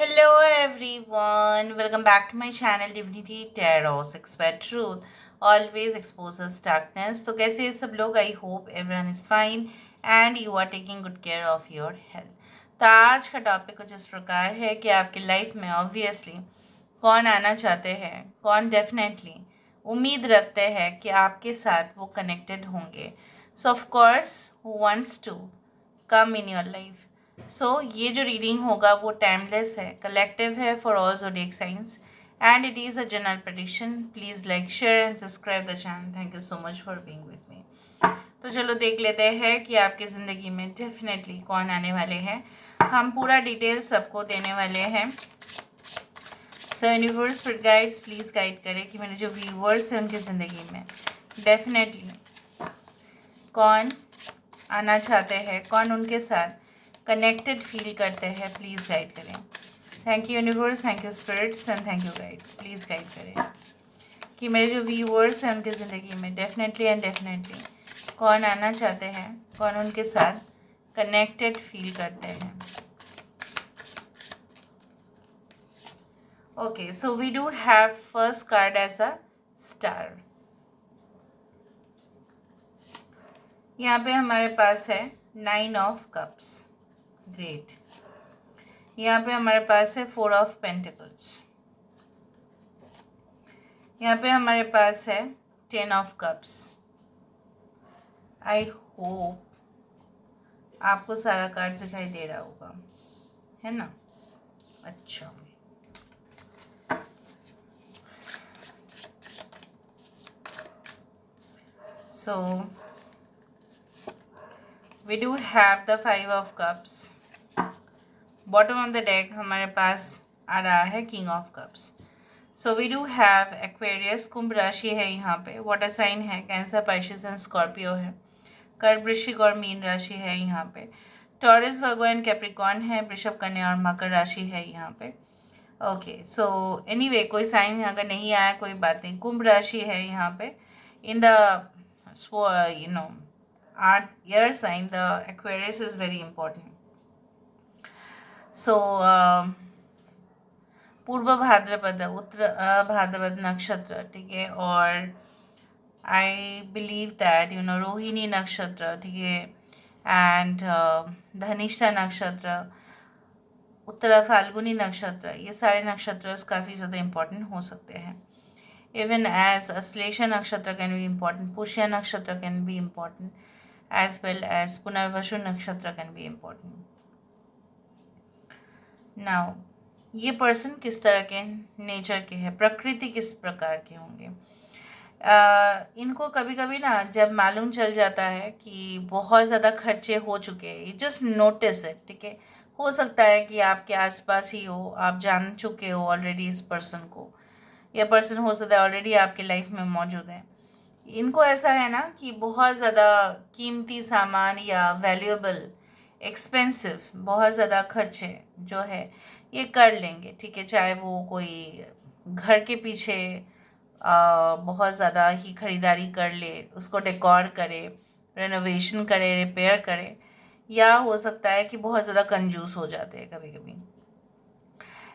Hello everyone, welcome back to my channel Divinity Tarot Six Word Truth. Always exposes darkness. तो कैसे हैं सब लोग? I hope everyone is fine and you are taking good care of your health. तो आज का topic कुछ इस प्रकार है कि आपकी लाइफ में ऑब्वियसली कौन आना चाहते हैं, कौन डेफिनेटली उम्मीद रखते हैं कि आपके साथ वो कनेक्टेड होंगे. So of course who wants to come in your life. So ये जो रीडिंग होगा वो टाइमलेस है, कलेक्टिव है for all zodiac signs and it is a general prediction. Please like share and subscribe the channel. Thank you so much for being with me. तो चलो देख लेते हैं कि आपकी ज़िंदगी में डेफिनेटली कौन आने वाले हैं. हम पूरा डिटेल सबको देने वाले हैं. सो यूनिवर्स फिर गाइड्स प्लीज़ गाइड करें कि मेरे जो व्यूवर्स हैं उनकी ज़िंदगी में डेफिनेटली कौन आना चाहते हैं, कौन उनके साथ कनेक्टेड फील करते हैं. प्लीज़ गाइड करें. Thank you universe, thank you spirits and thank you guides. Please guide करें कि मेरे जो व्यूवर्स हैं उनकी ज़िंदगी में डेफिनेटली एंड डेफिनेटली कौन आना चाहते हैं, कौन उनके साथ कनेक्टेड फील करते हैं. Okay, so we do have first card as a star. यहाँ पे हमारे पास है 9 ऑफ कप्स. ग्रेट. यहाँ पे हमारे पास है 4 ऑफ पेंटिकल्स. यहाँ पे हमारे पास है 10 ऑफ कप्स. आई होप आपको सारा कार्ड दिखाई दे रहा होगा, है ना? अच्छा. So we do have the 5 of cups. Bottom of the deck हमारे पास आ रहा है king of cups. So we do have Aquarius, Kumbh राशि है यहाँ पे. वाटर साइन है कैंसर, पाइसेस एंड स्कॉर्पियो है. कर्क, वृश्चिक और मीन राशि है यहाँ पे. टॉरस, वर्गो एंड कैप्रिकॉर्न है. वृषभ, कन्या और मकर राशि है यहाँ पे. ओके, सो एनीवे कोई साइन अगर नहीं आया कोई बात नहीं. कुंभ राशि है यहाँ पे. In the you know art air sign the Aquarius is very important. So Purva Bhadrapada, उत्तर भाद्रपद नक्षत्र, ठीक है. और आई बिलीव दैट रोहिणी नक्षत्र, ठीक है. एंड धनिष्ठा नक्षत्र, उत्तरा फाल्गुनी नक्षत्र, ये सारे नक्षत्र काफ़ी ज़्यादा इम्पोर्टेंट हो सकते हैं. इवन एज अश्लेषा नक्षत्र can be important, Pushya nakshatra can be important, as well as Punarvasu nakshatra can be important. Now ये पर्सन किस तरह के नेचर के हैं, प्रकृति किस प्रकार के होंगे. इनको कभी कभी ना जब मालूम चल जाता है कि बहुत ज़्यादा खर्चे हो चुके हैं, यू जस्ट नोटिस इट, ठीक है. हो सकता है कि आपके आसपास ही हो, आप जान चुके हो ऑलरेडी इस पर्सन को. यह पर्सन हो सकता है ऑलरेडी आपके लाइफ में मौजूद है. इनको ऐसा है ना कि बहुत ज़्यादा कीमती सामान या वैल्यूएबल, एक्सपेंसिव, बहुत ज़्यादा खर्चे जो है ये कर लेंगे, ठीक है. चाहे वो कोई घर के पीछे बहुत ज़्यादा ही खरीदारी कर ले, उसको डेकोर करे, रेनोवेशन करे, रिपेयर करे, या हो सकता है कि बहुत ज़्यादा कंजूस हो जाते हैं कभी कभी.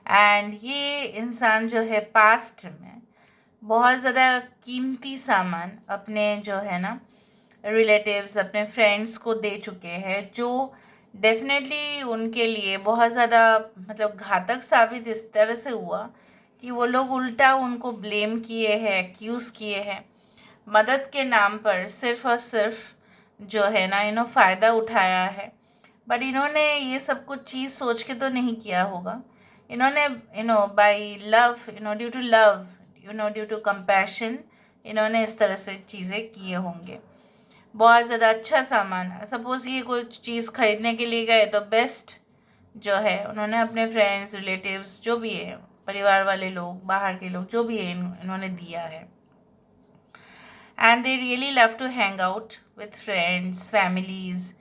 एंड ये इंसान जो है पास्ट में बहुत ज़्यादा कीमती सामान अपने जो है ना रिलेटिव्स, अपने फ्रेंड्स को दे चुके हैं, जो डेफिनेटली उनके लिए बहुत ज़्यादा मतलब घातक साबित इस तरह से हुआ कि वो लोग उल्टा उनको ब्लेम किए हैं, एक्यूज़ किए हैं. मदद के नाम पर सिर्फ और सिर्फ जो है ना फ़ायदा उठाया है. बट इन्होंने ये सब कुछ चीज़ सोच के तो नहीं किया होगा. इन्होंने by love, due to love, due to compassion, इन्होंने इस तरह से चीज़ें किए होंगे. बहुत ज़्यादा अच्छा सामान, सपोज़ ये कोई चीज़ खरीदने के लिए गए तो बेस्ट जो है उन्होंने अपने फ्रेंड्स, रिलेटिव्स, जो भी है, परिवार वाले लोग, बाहर के लोग, जो भी है, इन्होंने दिया है. And they really love to hang out with friends, families.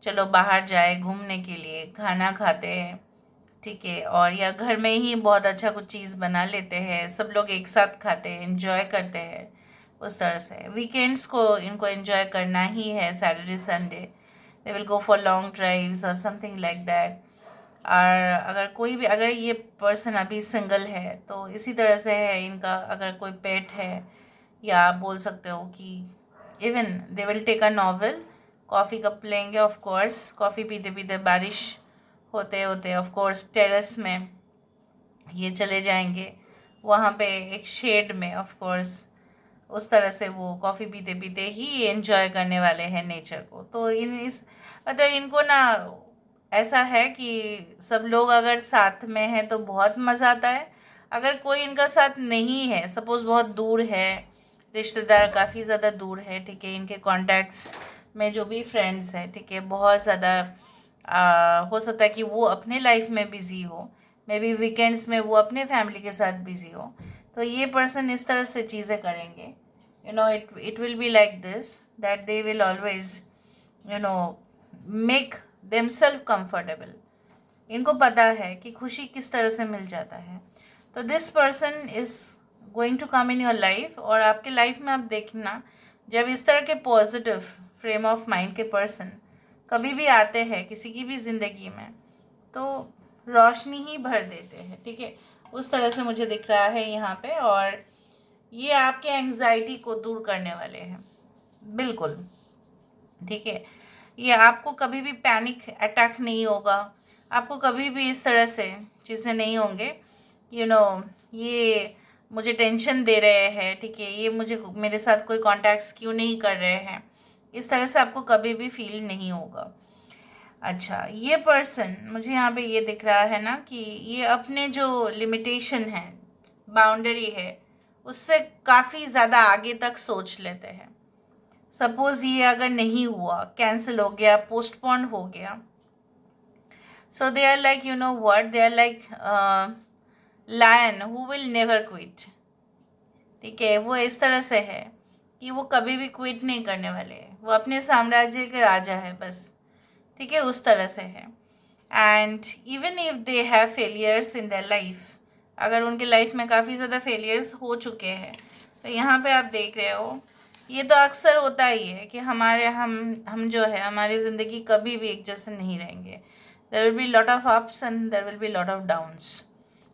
चलो बाहर जाए घूमने के लिए, खाना खाते हैं, ठीक है. और या घर में ही बहुत अच्छा कुछ चीज़ बना लेते हैं, सब लोग एक साथ खाते हैं, एंजॉय करते हैं. उस तरह से वीकेंड्स को इनको एंजॉय करना ही है. Saturday Sunday they will go for long drives और समथिंग लाइक दैट. और अगर ये पर्सन अभी सिंगल है तो इसी तरह से है इनका। अगर कोई पेट है, या आप बोल सकते हो कि even they will take a novel, coffee cup लेंगे ऑफ कोर्स, कॉफ़ी पीते पीते बारिश होते होते ऑफ कोर्स टेरेस में ये चले जाएंगे, वहाँ पे एक शेड में ऑफ कोर्स, उस तरह से वो कॉफ़ी पीते पीते ही एंजॉय करने वाले हैं नेचर को। तो मतलब इनको ना ऐसा है कि सब लोग अगर साथ में हैं तो बहुत मज़ा आता है। अगर कोई इनका साथ नहीं है, सपोज़ बहुत दूर है, रिश्तेदार काफ़ी ज़्यादा दूर है, ठीक है, इनके कॉन्टैक्ट्स में जो भी फ्रेंड्स हैं, ठीक है, बहुत ज़्यादा हो सकता है कि वो अपने लाइफ में बिज़ी हो, मे बी वीकेंड्स में वो अपने फैमिली के साथ बिज़ी हो, तो ये पर्सन इस तरह से चीज़ें करेंगे। it will be like this, that they will always make themselves comfortable। इनको पता है कि खुशी किस तरह से मिल जाता है। तो this person is going to come in your life, और आपके लाइफ में आप देखना, जब इस तरह के पॉजिटिव फ्रेम ऑफ माइंड के पर्सन कभी भी आते हैं किसी की भी ज़िंदगी में, तो रोशनी ही भर देते हैं, ठीक है, उस तरह से मुझे दिख रहा है यहाँ पे। और ये आपके एंग्जाइटी को दूर करने वाले हैं, बिल्कुल, ठीक है। ये आपको कभी भी पैनिक अटैक नहीं होगा, आपको कभी भी इस तरह से चीज़ें नहीं होंगे, ये मुझे टेंशन दे रहे हैं, ठीक है, ये मेरे साथ कोई कॉन्टैक्ट्स क्यों नहीं कर रहे हैं, इस तरह से आपको कभी भी फील नहीं होगा। अच्छा, ये पर्सन मुझे यहाँ पे ये दिख रहा है ना कि ये अपने जो लिमिटेशन है, बाउंड्री है, उससे काफ़ी ज़्यादा आगे तक सोच लेते हैं। सपोज़ ये अगर नहीं हुआ, कैंसिल हो गया, पोस्टपोन हो गया, so they are like what, they are like lion who will never quit, ठीक है। वो इस तरह से है कि वो कभी भी क्विट नहीं करने वाले हैं, वो अपने साम्राज्य के राजा है बस, ठीक है, उस तरह से है। And even if they have failures in their life, अगर उनके लाइफ में काफ़ी ज़्यादा फेलियर्स हो चुके हैं, तो यहाँ पे आप देख रहे हो, ये तो अक्सर होता ही है कि हम जो है, हमारी ज़िंदगी कभी भी एक जैसे नहीं रहेंगे। There will be lot of ups and there will be lot of downs.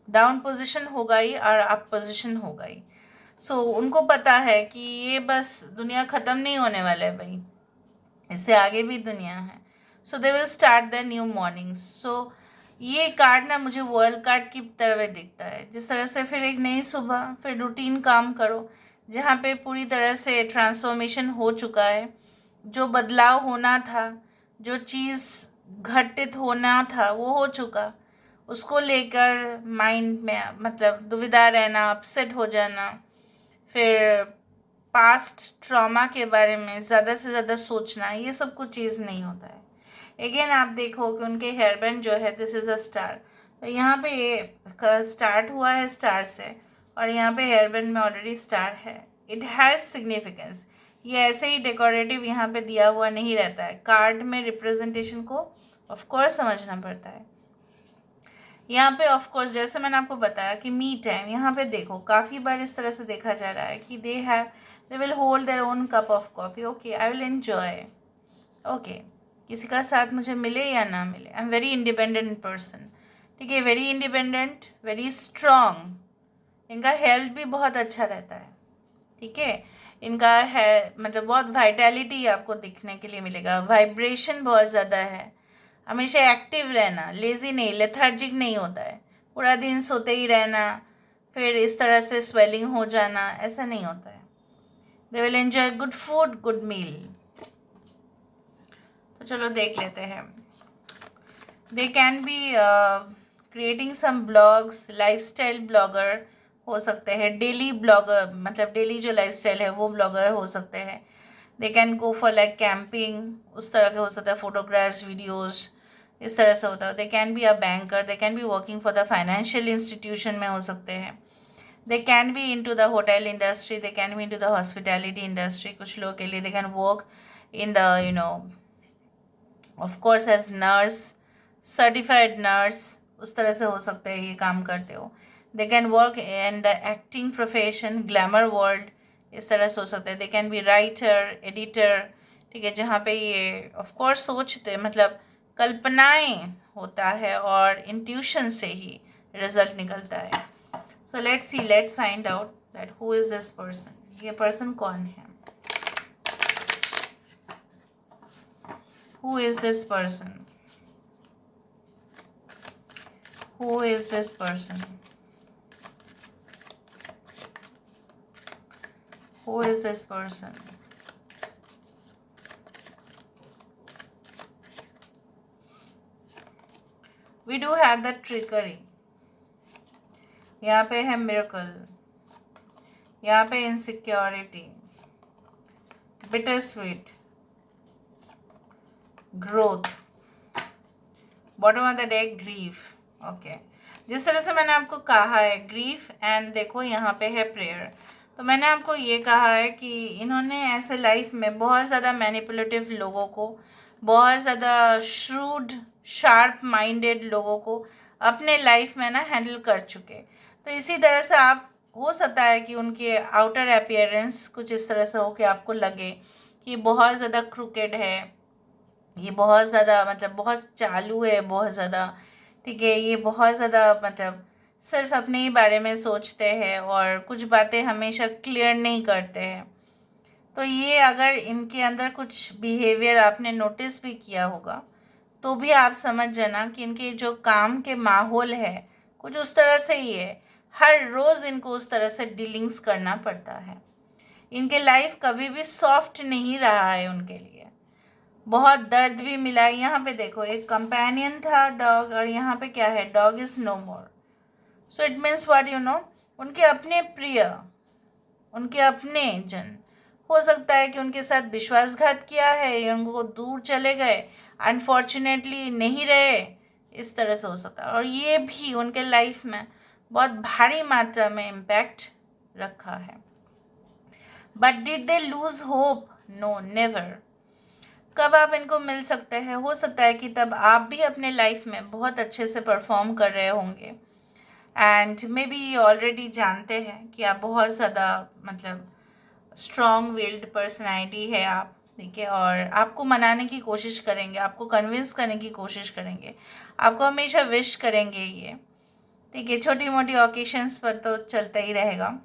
Down position होगा ही और अप पोजीशन होगा ही। सो उनको पता है कि ये बस दुनिया ख़त्म नहीं होने वाला है भाई, इससे आगे भी दुनिया है। So they will start the new mornings. So ये कार्ड ना मुझे वर्ल्ड कार्ड की तरह दिखता है, जिस तरह से फिर एक नई सुबह, फिर रूटीन काम करो, जहाँ पे पूरी तरह से ट्रांसफॉर्मेशन हो चुका है, जो बदलाव होना था, जो चीज़ घटित होना था वो हो चुका, उसको लेकर माइंड में मतलब दुविधा रहना, अपसेट हो जाना, फिर पास्ट ट्रॉमा के बारे में ज़्यादा से ज़्यादा सोचना, ये सब कुछ चीज़ नहीं होता है। अगेन आप देखो कि उनके हेयर बैंड जो है, दिस इज़ अ स्टार, तो यहाँ पे ये स्टार्ट हुआ है स्टार से, और यहाँ पे हेयर बैंड में ऑलरेडी स्टार है। It has significance. ये ऐसे ही डेकोरेटिव यहाँ पे दिया हुआ नहीं रहता है, कार्ड में रिप्रेजेंटेशन को ऑफ कोर्स समझना पड़ता है। यहाँ पे ऑफ कोर्स जैसे मैंने आपको बताया कि मी टाइम, यहाँ पे देखो काफ़ी बार इस तरह से देखा जा रहा है कि they will hold their own cup of coffee, okay, I will enjoy, okay, किसी का साथ मुझे मिले या ना मिले, I am very independent person, ठीक है, वेरी इंडिपेंडेंट, वेरी स्ट्रॉन्ग। इनका हेल्थ भी बहुत अच्छा रहता है, ठीक है, इनका है मतलब बहुत वाइटैलिटी आपको दिखने के लिए मिलेगा, वाइब्रेशन बहुत ज़्यादा है, हमेशा एक्टिव रहना, लेज़ी नहीं, लेथार्जिक नहीं होता है, पूरा दिन सोते ही रहना, फिर इस तरह से स्वेलिंग हो जाना, ऐसा नहीं होता है। They will enjoy good food, good meal. तो चलो देख लेते हैं। They can be creating some blogs, lifestyle blogger हो सकते हैं, डेली ब्लॉगर मतलब डेली जो लाइफस्टाइल है वो ब्लॉगर हो सकते हैं। They can go for like camping, उस तरह के हो सकता है, फोटोग्राफ्स, वीडियोस, इस तरह से होता है। They can be a banker, they can be working for the financial institution में हो सकते हैं। They can be into the hotel industry, they can be into the hospitality industry, कुछ लोग के लिए they can work in the of course as nurse, certified nurse, उस तरह से हो सकते हैं ये काम करते हो। दे can work in the acting profession, glamour world, इस तरह से हो सकता है। They can B writer, editor, ठीक है, जहाँ पे ये ऑफ कोर्स सोचते मतलब कल्पनाएं होता है और इंट्यूशन से ही रिजल्ट निकलता है. So let's find out that who is this person. ये पर्सन कौन है? Who is this person? Who is this person? Who is this person? We do have the trickery. यहाँ पे है miracle. यहाँ पे insecurity. Bittersweet. Growth. Bottom of the deck, grief. Okay जिस तरह से मैंने आपको कहा है ग्रीफ एंड देखो यहाँ पे है प्रेयर. तो मैंने आपको ये कहा है कि इन्होंने ऐसे लाइफ में बहुत ज़्यादा मैनिपुलेटिव लोगों को, बहुत ज़्यादा श्रूड शार्प माइंडेड लोगों को अपने लाइफ में ना हैंडल कर चुके. तो इसी तरह से आप हो सकता है कि उनके आउटर अपीयरेंस कुछ इस तरह से हो कि आपको लगे कि बहुत ज़्यादा क्रूकेड है, ये बहुत ज़्यादा मतलब बहुत चालू है, बहुत ज़्यादा ठीक है, ये बहुत ज़्यादा मतलब सिर्फ अपने ही बारे में सोचते हैं और कुछ बातें हमेशा क्लियर नहीं करते हैं. तो ये अगर इनके अंदर कुछ बिहेवियर आपने नोटिस भी किया होगा तो भी आप समझ जाना कि इनके जो काम के माहौल है कुछ उस तरह से ही है. हर रोज़ इनको उस तरह से डीलिंग्स करना पड़ता है. इनके लाइफ कभी भी सॉफ्ट नहीं रहा है उनके लिए. बहुत दर्द भी मिला है. यहाँ पे देखो एक कंपेनियन था डॉग और यहाँ पे क्या है, dog is no more. So it means what you know, उनके अपने प्रिय, उनके अपने जन हो सकता है कि उनके साथ विश्वासघात किया है या उनको दूर चले गए, अनफॉर्चुनेटली नहीं रहे, इस तरह से हो सकता है. और ये भी उनके लाइफ में बहुत भारी मात्रा में इम्पैक्ट रखा है. But did they lose hope? No, never. कब आप इनको मिल सकते हैं? हो सकता है कि तब आप भी अपने लाइफ में बहुत अच्छे से परफॉर्म कर रहे होंगे एंड मे बी ऑलरेडी जानते हैं कि आप बहुत ज़्यादा मतलब स्ट्रॉन्ग विल्ड पर्सनैलिटी है आप, ठीक है, और आपको मनाने की कोशिश करेंगे, आपको कन्विंस करने की कोशिश करेंगे, आपको हमेशा विश करेंगे ये, ठीक है. छोटी मोटी ओकेशंस पर तो चलता ही रहेगा.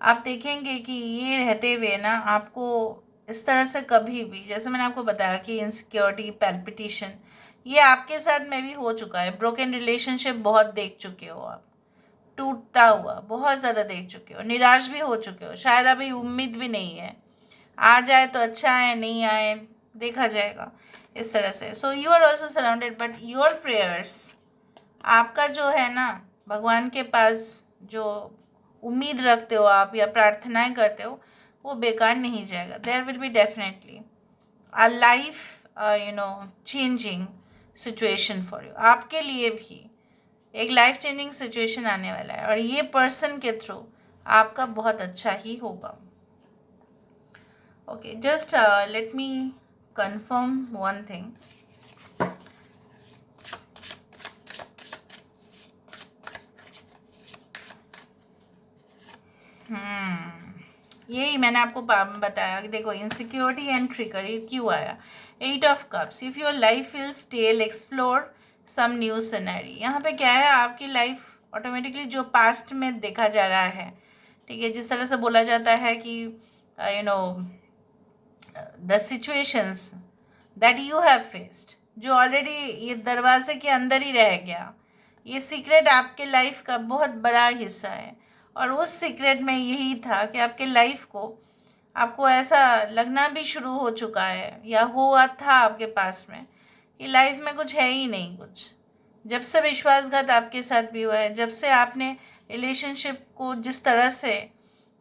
आप देखेंगे कि ये रहते हुए ना आपको इस तरह से कभी भी, जैसे मैंने आपको बताया कि इनसिक्योरिटी, पैल्पिटेशन, ये आपके साथ में भी हो चुका है. ब्रोकन रिलेशनशिप बहुत देख चुके हो आप, टूटता हुआ बहुत ज़्यादा देख चुके हो, निराश भी हो चुके हो. शायद अभी उम्मीद भी नहीं है, आ जाए तो अच्छा है, नहीं आए देखा जाएगा, इस तरह से. So you are also surrounded but your prayers, आपका जो है ना भगवान के पास जो उम्मीद रखते हो आप या प्रार्थनाएं करते हो वो बेकार नहीं जाएगा. There will be definitely a life changing situation for you. आपके लिए भी एक लाइफ चेंजिंग सिचुएशन आने वाला है और ये पर्सन के थ्रू आपका बहुत अच्छा ही होगा. Okay, just let me confirm one thing. यही मैंने आपको बताया कि देखो इनसिक्योरिटी एंड ट्रिकरी क्यों आया. 8 of cups. If your life is stale, explore some new scenery. यहाँ पे क्या है, आपकी लाइफ ऑटोमेटिकली जो पास्ट में देखा जा रहा है, ठीक है, जिस तरह से बोला जाता है कि the situations that you have faced, जो ऑलरेडी ये दरवाजे के अंदर ही रह गया, ये सीक्रेट आपके लाइफ का बहुत बड़ा हिस्सा है. और उस सीक्रेट में यही था कि आपके लाइफ को आपको ऐसा लगना भी शुरू हो चुका है या हुआ था आपके पास में कि लाइफ में कुछ है ही नहीं कुछ. जब से विश्वासघात आपके साथ भी हुआ है, जब से आपने रिलेशनशिप को जिस तरह से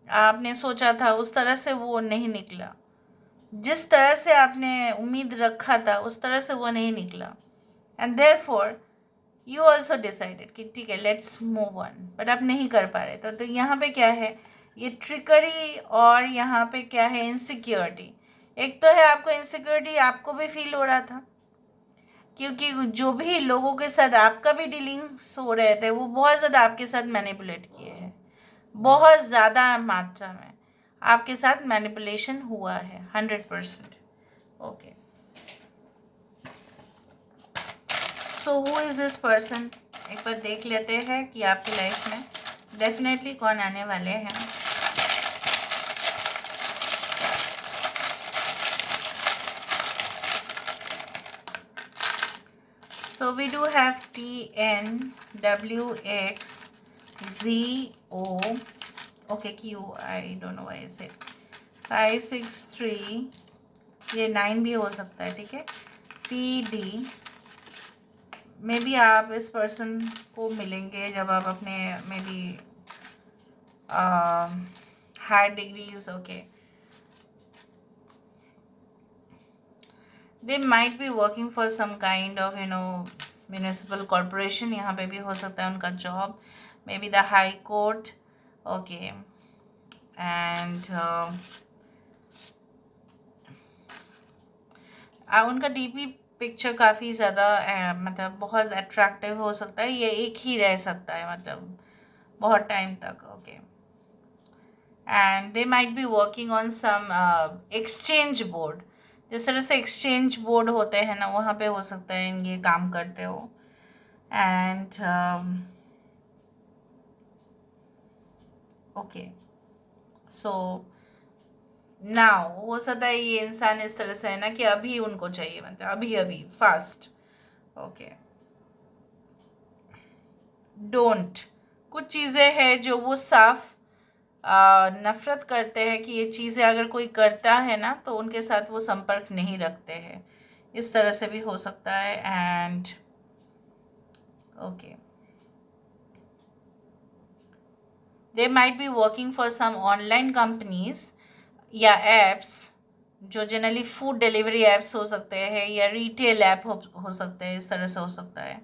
आपने सोचा था उस तरह से वो नहीं निकला, जिस तरह से आपने उम्मीद रखा था उस तरह से वो नहीं निकला. And therefore you also decided कि ठीक है लेट्स मूव ऑन, बट आप नहीं कर पा रहे. तो यहाँ पे क्या है, ये ट्रिकरी और यहाँ पे क्या है, इनसिक्योरिटी. एक तो है आपको इनसिक्योरिटी, आपको भी फील हो रहा था क्योंकि जो भी लोगों के साथ आपका भी डीलिंग्स हो रहे थे वो बहुत ज़्यादा आपके साथ मैनिपुलेट किए हैं, बहुत ज़्यादा मात्रा में आपके साथ मैनिपुलेशन हुआ है 100%. Okay, so who is this person, एक बार देख लेते हैं कि आपकी लाइफ में डेफिनेटली कौन आने वाले हैं. So we do have TNWXZO. Okay, Q. I don't know why I said 563. ये 9 भी हो सकता है, ठीक है. PD. मे बी आप इस पर्सन को मिलेंगे जब आप अपने maybe higher degrees. Okay, they might be working for some kind of municipal corporation. यहाँ पे भी हो सकता है उनका job, maybe the high court. Okay, and उनका डीपी पिक्चर काफ़ी ज़्यादा मतलब बहुत अट्रैक्टिव हो सकता है. ये एक ही रह सकता है मतलब बहुत टाइम तक. Okay, and they might be working on some exchange board. जिस तरह से एक्सचेंज बोर्ड होते हैं ना, वहाँ पे हो सकता है ये काम करते हो. एंड ओके, सो नाउ हो सकता है ये इंसान इस तरह से है ना कि अभी उनको चाहिए, मतलब अभी अभी फास्ट. Okay, don't. कुछ चीज़ें हैं जो वो साफ नफ़रत करते हैं कि ये चीज़ें अगर कोई करता है ना तो उनके साथ वो संपर्क नहीं रखते हैं. इस तरह से भी हो सकता है. And okay, they might be working for some online companies या एप्स जो जनरली फूड डिलीवरी एप्स हो सकते हैं या रिटेल ऐप हो सकते हैं. इस तरह से हो सकता है.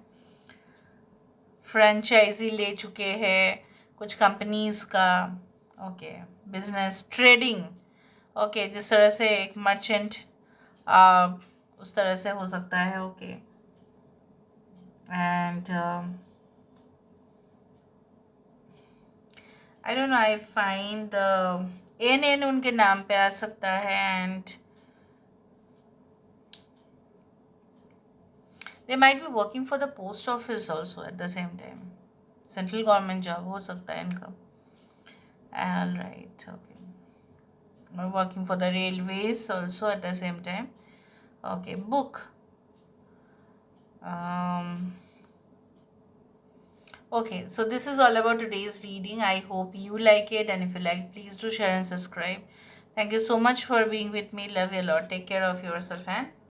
फ्रेंचाइजी ले चुके हैं कुछ कंपनीज का. Okay, business trading. ओके, जिस तरह से एक मर्चेंट उस तरह से हो सकता है. Okay, and I don't know, I find the an उनके नाम पे आ सकता है. And they might be working for the post office also at the same time. Central government job हो सकता है इनका. All right. Okay, working for the railways also at the same time. Okay, book. Okay, so this is all about today's reading. I hope you like it, and if you like, please do share and subscribe. Thank you so much for being with me. Love you a lot. Take care of yourself and